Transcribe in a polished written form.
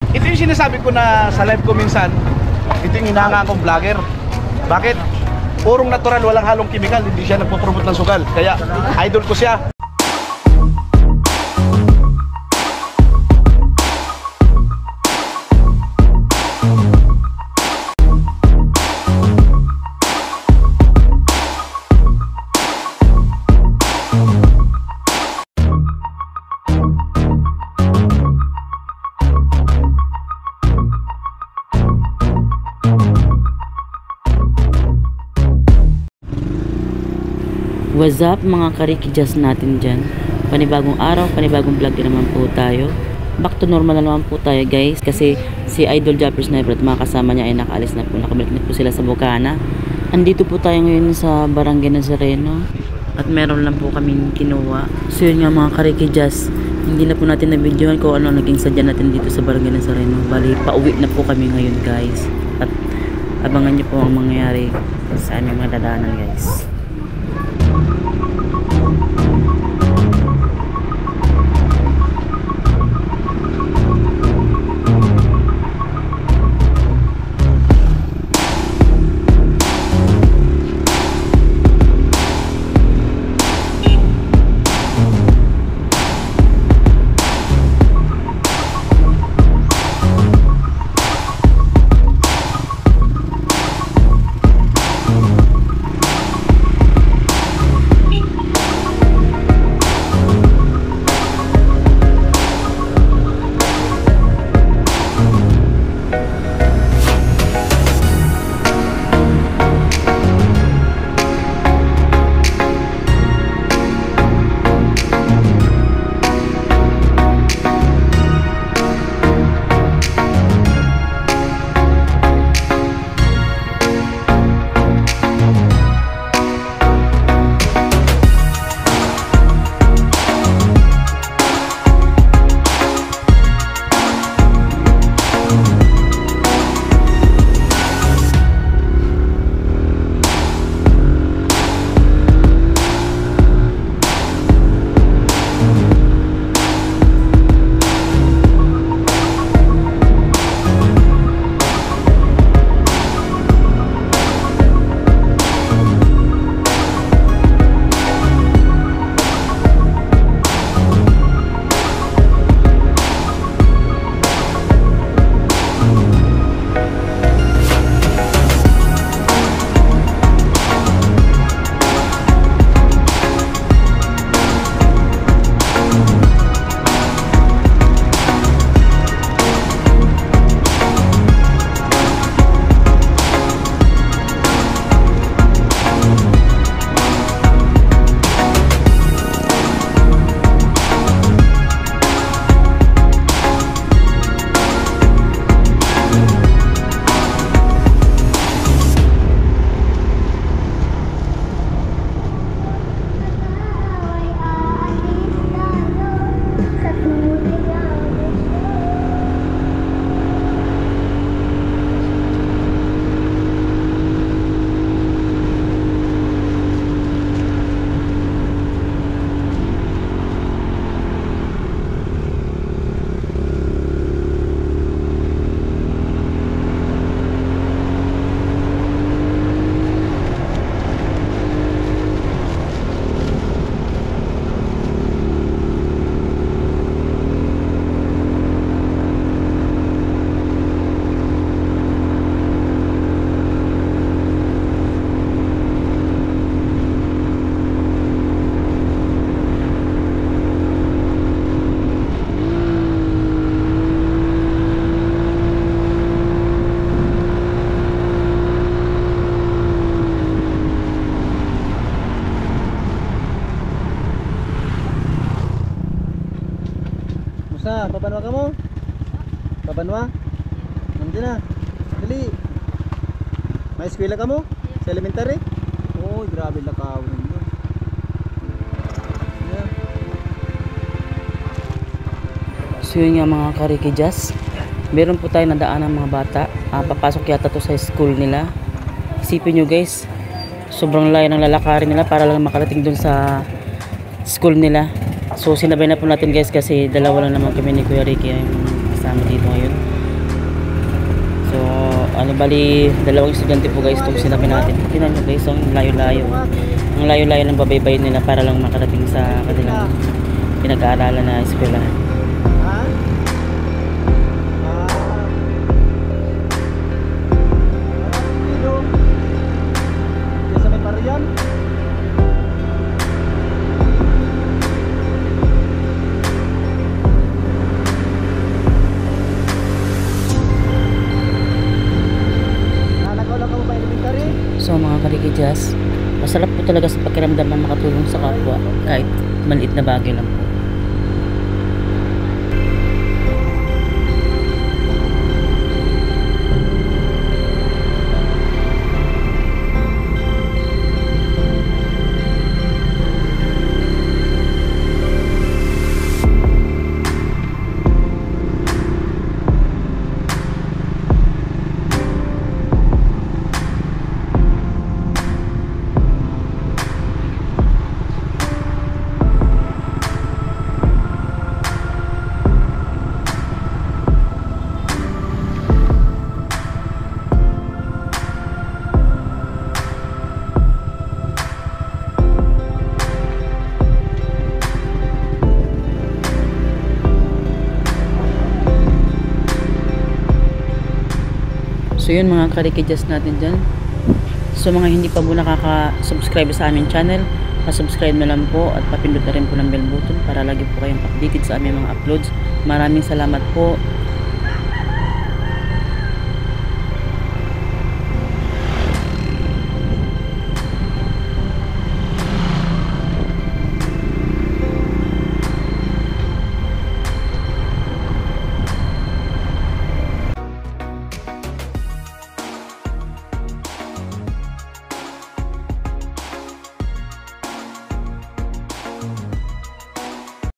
Ito yung sinasabi ko na sa live ko minsan, ito yung hinahanga akong vlogger. Bakit? Purong natural, walang halong chemical, hindi siya nagpo-promote ng sugal. Kaya idol ko siya. What's up mga karikijas natin dyan? Panibagong araw, panibagong vlog din naman po tayo. Back to normal na naman po tayo guys. Kasi si Idol Japper Sniper at mga kasama niya ay nakaalis na po. Nakabalik na po sila sa Bukana. Andito po tayo ngayon sa Barangay Nazareno. At meron lang po kaming kinuha. So yun nga mga karikijas, hindi na po natin na-videohan kung ano naging sadya natin dito sa Barangay Nazareno. Bali, pauwi na po kami ngayon guys. At abangan niyo po ang mangyayari sa aming mga dadaanan guys. Na, pabanwa ka mo? Pabanwa? Nandiyan na. Dali. May eskwela ka mo? Sa elementary? Oy, grabe lakaw ninyo. Yeah. So yun nga mga karikijas, meron po tayo nadaan ng mga bata. Papasok yata to sa school nila. Isipin nyo guys, sobrang layo ng lalakarin nila para lang makarating dun sa school nila. So sinabay na po natin guys kasi dalawa lang naman kami ni Kuya Ricky yung kasama dito ngayon. ano bali dalawang estudyante po guys itong sinabi natin. Tingnan nyo guys, ang layo-layo. Ang layo-layo ng babaybayin nila para lang makarating sa kanilang pinag-aaralan na eskwelahan. Ha? Kilo. Diyan sa may pariyan. Nakaw lang ka mo pa elementary? So mga karikijas, masarap po talaga sa pakiramdam na makatulong sa kapwa kahit maliit na bagay lang po. So yun mga karikijas natin dyan. So mga hindi pa po nakaka-subscribe sa aming channel, pa-subscribe na lang po at papindot na rin po ng bell button para lagi po kayong updated sa aming mga uploads. Maraming salamat po.